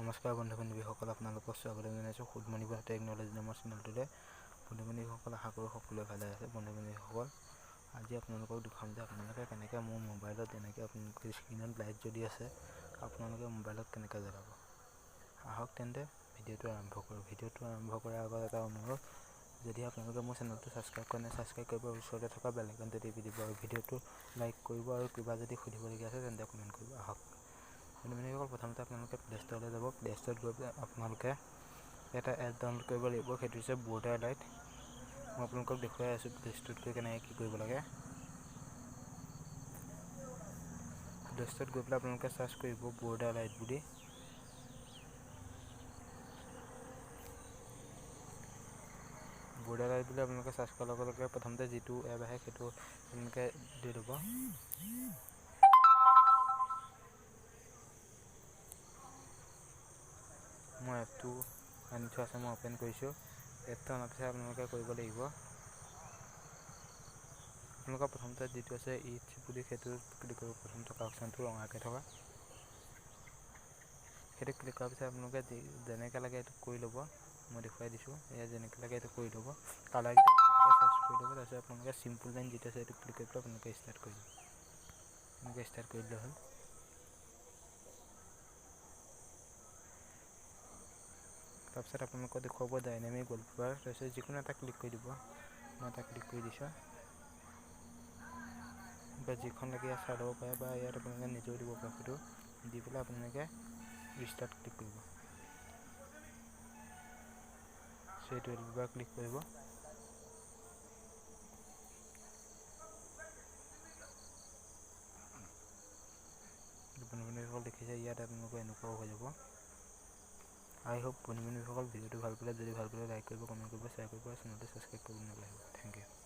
নমস্কাৰ বন্ধু-বান্ধৱীসকল, আপোনালোকক স্বাগতম জনাইছোঁ সুদমণি টেকন'লজি নামৰ চেনেলটোলৈ। বন্ধু-বান্ধৱীসকল, আশা কৰোঁ সকলোৱে ভালে আছে। বন্ধু-বান্ধৱীসকল, আজি আপোনালোকক দেখাম যে আপোনালোকে কেনেকৈ মোৰ মোবাইলত যেনেকৈ আপোনালোকৰ স্ক্ৰীণত লাইট জ্বলি আছে, আপোনালোকে মোবাইলত কেনেকৈ জ্বলাব। আহক তেন্তে ভিডিঅ'টো আৰম্ভ কৰোঁ। ভিডিঅ'টো আৰম্ভ কৰাৰ আগত এটা অনুৰোধ, যদি আপোনালোকে মোৰ চেনেলটো ছাবস্ক্ৰাইব কৰা নাই, ছাবস্ক্ৰাইব কৰিব, ওচৰতে থকা বেল আইকনটো টিপি দিব আৰু ভিডিঅ'টো লাইক কৰিব আৰু কিবা যদি সুধিবলগীয়া আছে তেন্তে কমেণ্ট কৰিব। আহক বন্ধু-বান্ধৱীসকল, প্ৰথমতে আপোনালোকে প্লে ষ্ট'ৰলৈ যাব। প্লে ষ্ট'ৰত গৈ পেলাই আপোনালোকে এটা এপ ডাউনলোড কৰিব লাগিব, সেইটো হৈছে বৰ্ডাৰ লাইট। মই আপোনালোকক দেখুৱাই আছোঁ প্লে ষ্ট'ৰত গৈ কেনেকৈ কি কৰিব লাগে। প্লে ষ্ট'ৰত গৈ পেলাই আপোনালোকে চাৰ্চ কৰিব বৰ্ডাৰ লাইট বুলি। বৰ্ডাৰ লাইট বুলি আপোনালোকে চাৰ্চ কৰাৰ লগে লগে প্ৰথমতে যিটো এপ আহে সেইটো আপোনালোকে দি দিব। মই এপটো আনি থোৱা আছে, মই অ'পেন কৰিছোঁ। এপটো অনাৰ পিছত আপোনালোকে কৰিব লাগিব, আপোনালোকৰ প্ৰথমতে যিটো আছে ইটছ বুলি সেইটো ক্লিক কৰিব। প্ৰথম থকা অপশ্যনটো ৰঙাকৈ থকা সেইটো ক্লিক কৰাৰ পিছত আপোনালোকে যেনেকৈ লাগে এইটো কৰি ল'ব। মই দেখুৱাই দিছোঁ, এয়া যেনেকৈ লাগে এইটো কৰি ল'ব। কালাৰকেইটা চাৰ্চ কৰি ল'ব। তাৰপিছত আপোনালোকে চিম্পুল লাইন যিটো আছে সেইটো ক্লিক কৰি পেলাই আপোনালোকে ষ্টাৰ্ট কৰি দিব। এনেকৈ ষ্টাৰ্ট কৰি দিলে হ'ল। তাৰপিছত আপোনালোকক দেখুৱাব ডাইনামিক ৱালপেপাৰ। তাৰপিছত যিকোনো এটা ক্লিক কৰি দিব। মই এটা ক্লিক কৰি দিছোঁ, বা যিখন লাগে ইয়াত চাই ল'ব পাৰে, বা ইয়াত আপোনালোকে নিজেও দিব পাৰে। ফটো দি পেলাই আপোনালোকে ৰিষ্টাৰ্ট ক্লিক কৰিব। সেইটো দুবাৰ ক্লিক কৰিব। বন্ধু-বান্ধৱীসকল দেখিছে, ইয়াত আপোনালোকৰ এনেকুৱাও হৈ যাব। আই হোপ বন্ধু-বান্ধৱীসকল ভিডিঅ'টো ভাল পালে, যদি ভাল পালে লাইক কৰিব, কমেণ্ট কৰিব, শ্বেয়াৰ কৰিব আৰু চেনেলটো ছাবস্ক্ৰাইব কৰিব নাপাহৰিব। Thank U.